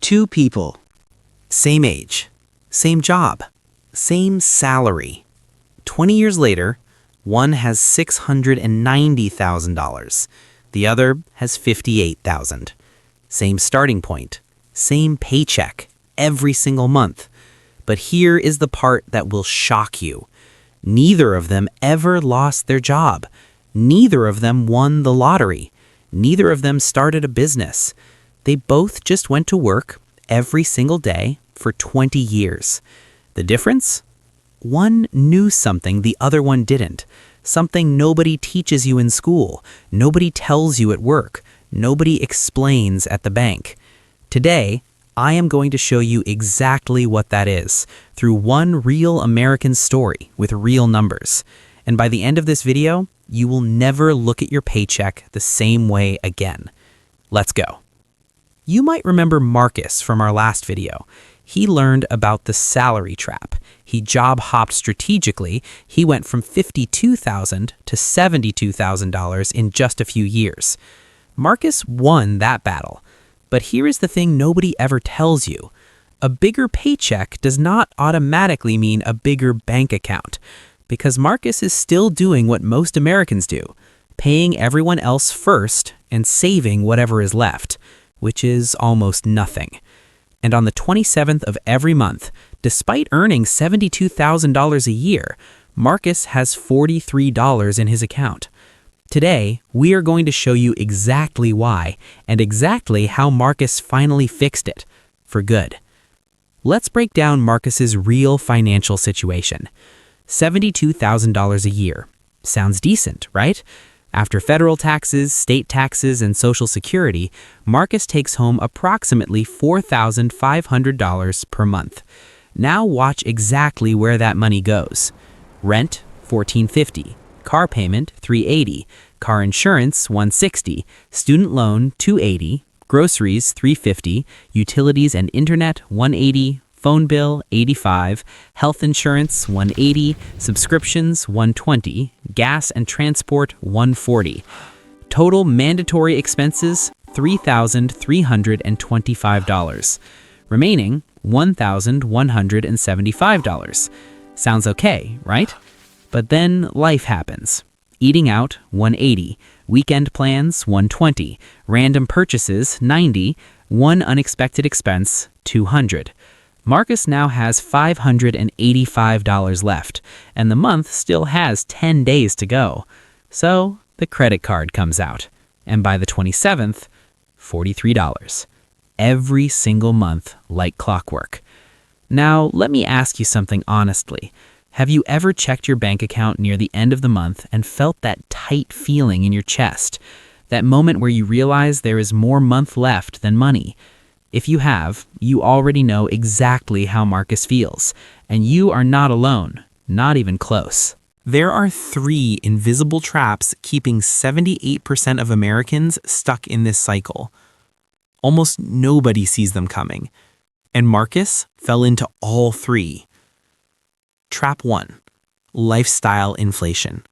Two people, same age, same job, same salary. 20 years later, one has $690,000. The other has $58,000. Same starting point, same paycheck, every single month. But here is the part that will shock you. Neither of them ever lost their job. Neither of them won the lottery. Neither of them started a business. They both just went to work every single day for 20 years. The difference? One knew something the other one didn't. Something nobody teaches you in school, nobody tells you at work, nobody explains at the bank. Today, I am going to show you exactly what that is through one real American story with real numbers. And by the end of this video, you will never look at your paycheck the same way again. Let's go. You might remember Marcus from our last video. He learned about the salary trap. He job hopped strategically. He went from $52,000 to $72,000 in just a few years. Marcus won that battle. But here is the thing nobody ever tells you. A bigger paycheck does not automatically mean a bigger bank account, because Marcus is still doing what most Americans do, paying everyone else first and saving whatever is left, which is almost nothing. And on the 27th of every month, despite earning $72,000 a year, Marcus has $43 in his account. Today, we are going to show you exactly why and exactly how Marcus finally fixed it, for good. Let's break down Marcus's real financial situation. $72,000 a year. Sounds decent, right? After federal taxes, state taxes, and Social Security, Marcus takes home approximately $4,500 per month. Now watch exactly where that money goes. Rent, $1,450. Car payment, $380. Car insurance, $160. Student loan, $280. Groceries, $350. Utilities and internet, $180. Phone bill, $85. Health insurance, $180. Subscriptions, $120. Gas and transport, $140. Total mandatory expenses, $3,325. Remaining, $1,175. Sounds okay, right? But then life happens. Eating out, $180. Weekend plans, $120. Random purchases, $90. One unexpected expense, $200. Marcus now has $585 left, and the month still has 10 days to go. So the credit card comes out, and by the 27th, $43. Every single month, like clockwork. Now, let me ask you something honestly. Have you ever checked your bank account near the end of the month and felt that tight feeling in your chest? That moment where you realize there is more month left than money? If you have, you already know exactly how Marcus feels, and you are not alone, not even close. There are 3 invisible traps keeping 78% of Americans stuck in this cycle. Almost nobody sees them coming, and Marcus fell into all 3. Trap 1. Lifestyle inflation.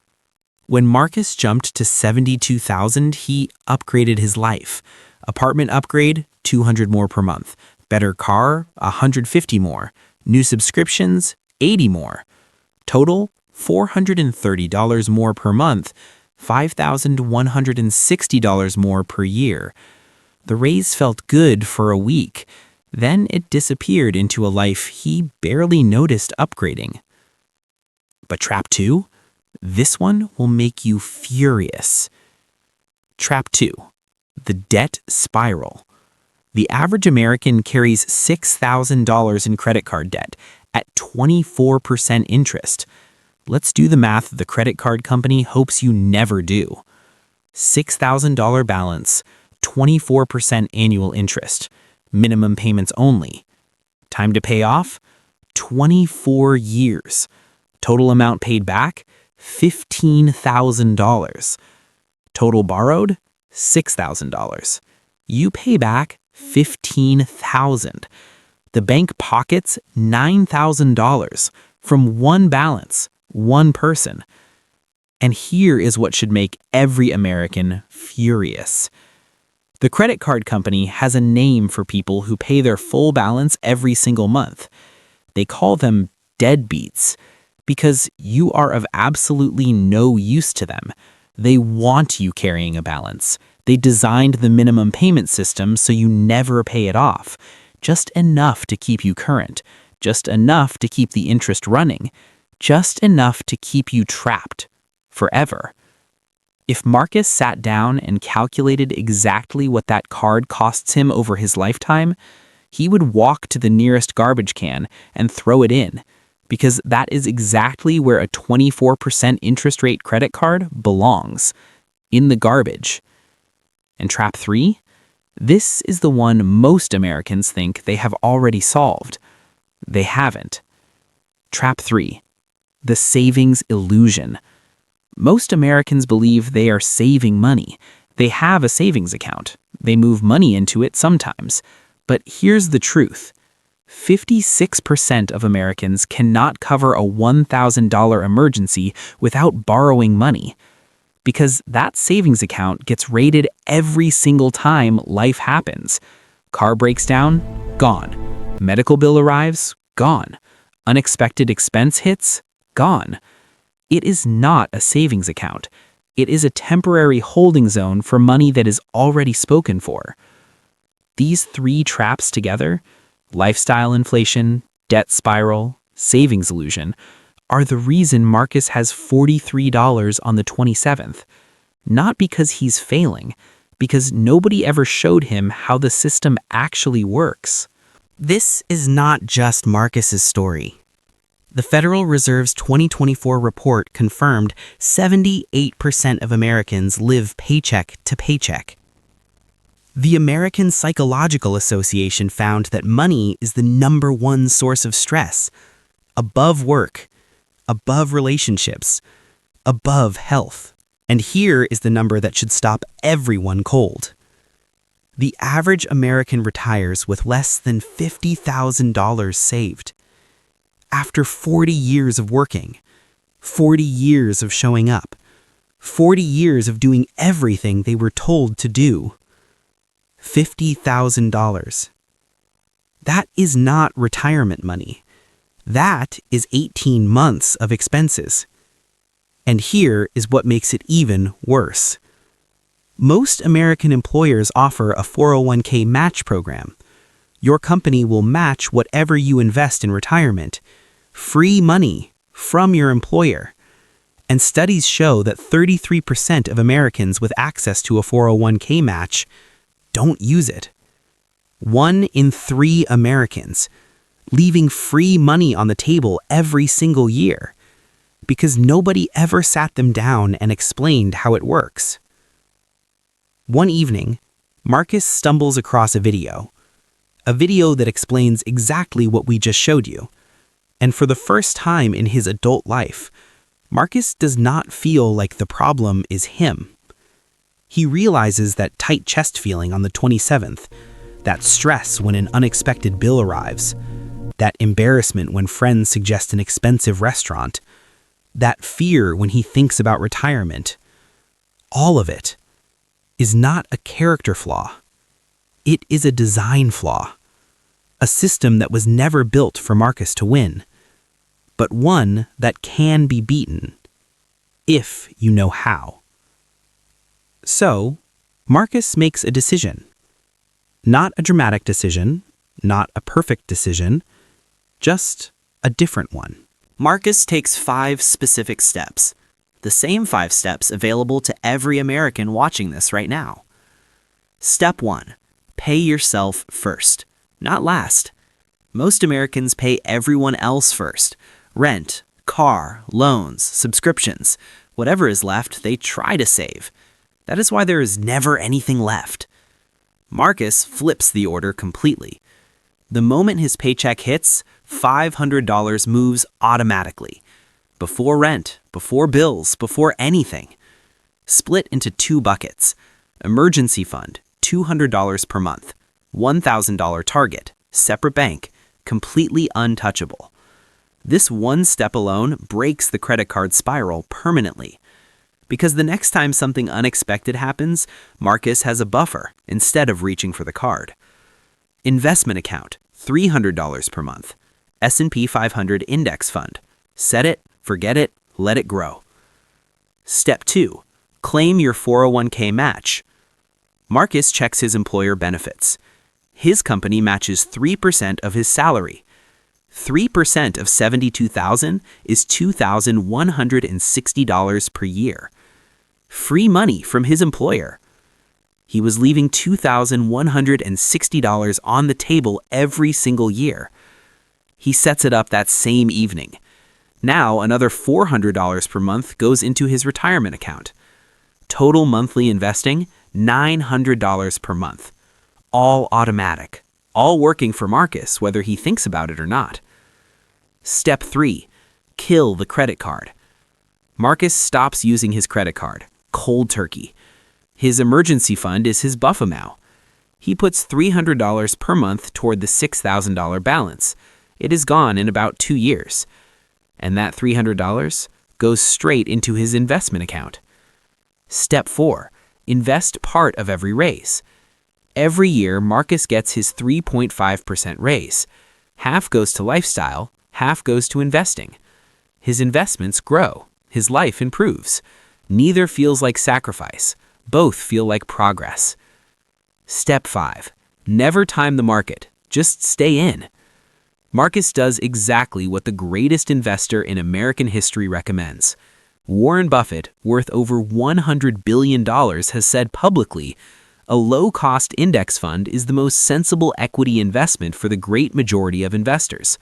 When Marcus jumped to $72,000, he upgraded his life. Apartment upgrade, $200 more per month. Better car, $150 more. New subscriptions, $80 more. Total, $430 more per month, $5,160 more per year. The raise felt good for a week. Then it disappeared into a life he barely noticed upgrading. But trap 2? This one will make you furious. Trap 2. The debt spiral. The average American carries $6,000 in credit card debt at 24% interest. Let's do the math the credit card company hopes you never do. $6,000 balance, 24% annual interest, minimum payments only. Time to pay off? 24 years. Total amount paid back? $15,000. Total borrowed? $6,000. You pay back $15,000. The bank pockets $9,000 from one balance, one person. And here is what should make every American furious. The credit card company has a name for people who pay their full balance every single month. They call them deadbeats because you are of absolutely no use to them. They want you carrying a balance. They designed the minimum payment system so you never pay it off. Just enough to keep you current. Just enough to keep the interest running. Just enough to keep you trapped. Forever. If Marcus sat down and calculated exactly what that card costs him over his lifetime, he would walk to the nearest garbage can and throw it in, because that is exactly where a 24% interest rate credit card belongs, in the garbage. And trap 3? This is the one most Americans think they have already solved. They haven't. Trap 3. The savings illusion. Most Americans believe they are saving money. They have a savings account. They move money into it sometimes. But here's the truth. 56% of Americans cannot cover a $1,000 emergency without borrowing money. Because that savings account gets raided every single time life happens. Car breaks down, gone. Medical bill arrives, gone. Unexpected expense hits, gone. It is not a savings account. It is a temporary holding zone for money that is already spoken for. These 3 traps together, lifestyle inflation, debt spiral, savings illusion, are the reason Marcus has $43 on the 27th. Not because he's failing, because nobody ever showed him how the system actually works. This is not just Marcus's story. The Federal Reserve's 2024 report confirmed 78% of Americans live paycheck to paycheck. The American Psychological Association found that money is the #1 source of stress, above work, above relationships, above health. And here is the number that should stop everyone cold. The average American retires with less than $50,000 saved. After 40 years of working, 40 years of showing up, 40 years of doing everything they were told to do. $50,000. That is not retirement money. That is 18 months of expenses. And here is what makes it even worse. Most American employers offer a 401k match program. Your company will match whatever you invest in retirement. Free money from your employer. And studies show that 33% of Americans with access to a 401k match don't use it. 1 in 3 Americans, leaving free money on the table every single year, because nobody ever sat them down and explained how it works. One evening, Marcus stumbles across a video that explains exactly what we just showed you. And for the first time in his adult life, Marcus does not feel like the problem is him. He realizes that tight chest feeling on the 27th, that stress when an unexpected bill arrives, that embarrassment when friends suggest an expensive restaurant, that fear when he thinks about retirement, all of it is not a character flaw. It is a design flaw. A system that was never built for Marcus to win, but one that can be beaten, if you know how. So, Marcus makes a decision. Not a dramatic decision, not a perfect decision, just a different one. Marcus takes 5 specific steps, the same 5 steps available to every American watching this right now. Step 1, pay yourself first, not last. Most Americans pay everyone else first. Rent, car, loans, subscriptions, whatever is left, they try to save. That is why there is never anything left. Marcus flips the order completely. The moment his paycheck hits, $500 moves automatically. Before rent, before bills, before anything. Split into 2 buckets. Emergency fund, $200 per month. $1,000 target, separate bank, completely untouchable. This one step alone breaks the credit card spiral permanently. Because the next time something unexpected happens, Marcus has a buffer instead of reaching for the card. Investment account, $300 per month. S&P 500 index fund. Set it, forget it, let it grow. Step 2. Claim your 401k match. Marcus checks his employer benefits. His company matches 3% of his salary. 3% of $72,000 is $2,160 per year. Free money from his employer. He was leaving $2,160 on the table every single year. He sets it up that same evening. Now another $400 per month goes into his retirement account. Total monthly investing, $900 per month. All automatic. All working for Marcus, whether he thinks about it or not. Step 3. Kill the credit card. Marcus stops using his credit card. Cold turkey. His emergency fund is his buffer now. He puts $300 per month toward the $6,000 balance. It is gone in about 2 years. And that $300 goes straight into his investment account. Step 4. Invest part of every raise. Every year, Marcus gets his 3.5% raise. Half goes to lifestyle, half goes to investing. His investments grow. His life improves. Neither feels like sacrifice. Both feel like progress. Step 5. Never time the market. Just stay in. Marcus does exactly what the greatest investor in American history recommends. Warren Buffett, worth over $100 billion, has said publicly, a low-cost index fund is the most sensible equity investment for the great majority of investors.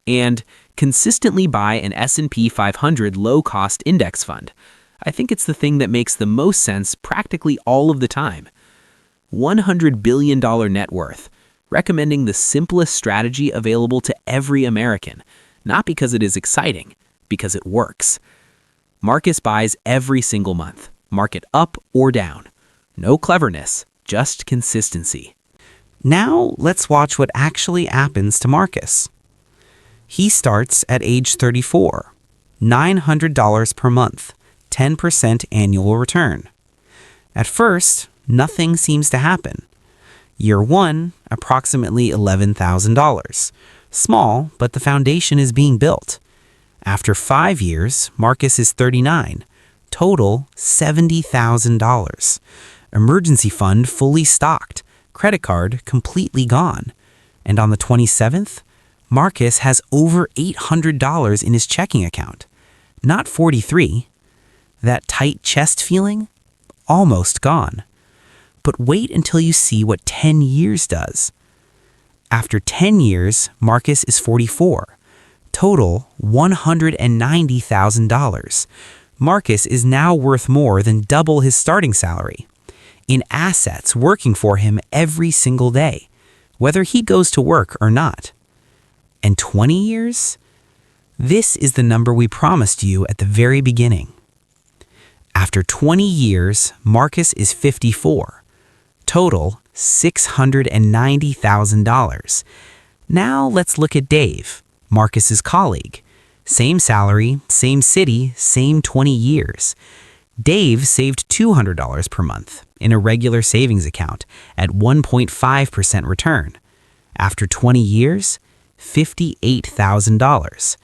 And consistently buy an S&P 500 low-cost index fund. I think it's the thing that makes the most sense practically all of the time. $100 billion net worth, recommending the simplest strategy available to every American, not because it is exciting, because it works. Marcus buys every single month, market up or down. No cleverness, just consistency. Now let's watch what actually happens to Marcus. He starts at age 34, $900 per month, 10% annual return. At first, nothing seems to happen. Year 1, approximately $11,000. Small, but the foundation is being built. After 5 years, Marcus is 39. Total, $70,000. Emergency fund fully stocked. Credit card completely gone. And on the 27th, Marcus has over $800 in his checking account. Not 43. That tight chest feeling? Almost gone. But wait until you see what 10 years does. After 10 years, Marcus is 44. Total, $190,000. Marcus is now worth more than double his starting salary. In assets working for him every single day, whether he goes to work or not. And 20 years? This is the number we promised you at the very beginning. After 20 years, Marcus is 54. Total, $690,000. Now let's look at Dave, Marcus's colleague. Same salary, same city, same 20 years. Dave saved $200 per month in a regular savings account at 1.5% return. After 20 years, $58,000.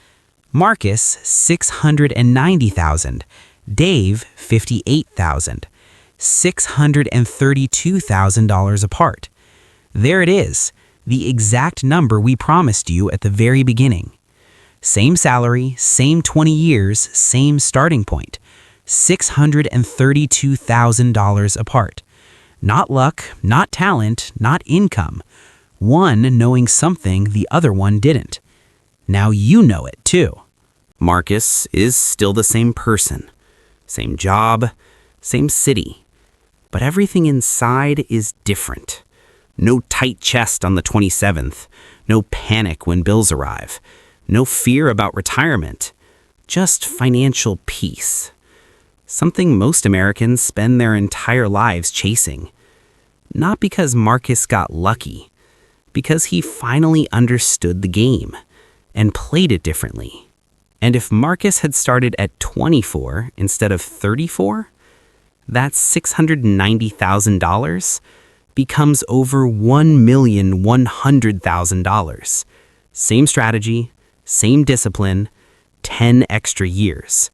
Marcus, $690,000. Dave, $58,000. $632,000 apart. There it is, the exact number we promised you at the very beginning. Same salary, same 20 years, same starting point. $632,000 apart. Not luck, not talent, not income. One knowing something the other one didn't. Now you know it too. Marcus is still the same person. Same job, same city. But everything inside is different. No tight chest on the 27th. No panic when bills arrive. No fear about retirement. Just financial peace. Something most Americans spend their entire lives chasing. Not because Marcus got lucky, because he finally understood the game and played it differently. And if Marcus had started at 24 instead of 34, that $690,000 becomes over $1,100,000. Same strategy, same discipline, 10 extra years.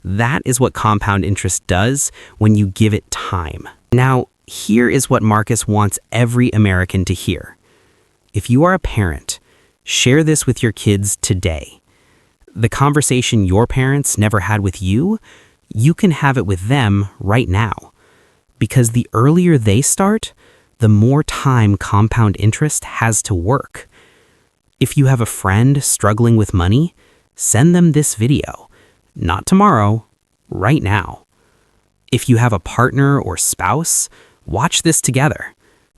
That is what compound interest does when you give it time. Now, here is what Marcus wants every American to hear. If you are a parent, share this with your kids today. The conversation your parents never had with you, you can have it with them right now. Because the earlier they start, the more time compound interest has to work. If you have a friend struggling with money, send them this video. Not tomorrow, right now. If you have a partner or spouse, watch this together.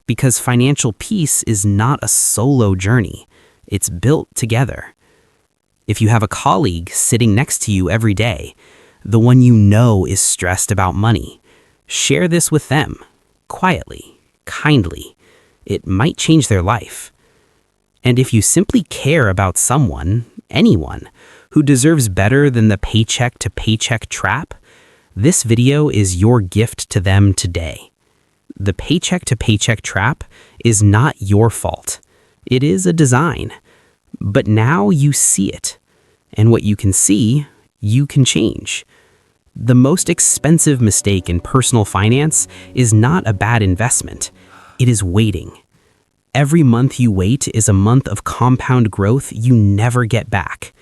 Because financial peace is not a solo journey. It's built together. If you have a colleague sitting next to you every day, the one you know is stressed about money, share this with them, quietly, kindly. It might change their life. And if you simply care about someone, anyone, who deserves better than the paycheck-to-paycheck trap, this video is your gift to them today. The paycheck-to-paycheck trap is not your fault. It is a design. But now you see it. And what you can see, you can change. The most expensive mistake in personal finance is not a bad investment. It is waiting. Every month you wait is a month of compound growth you never get back.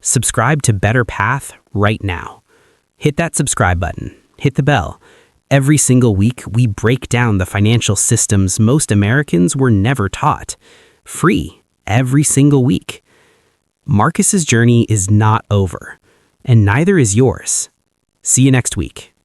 Subscribe to Better Path right now. Hit that subscribe button. Hit the bell. Every single week, we break down the financial systems most Americans were never taught. Free, every single week. Marcus's journey is not over, and neither is yours. See you next week.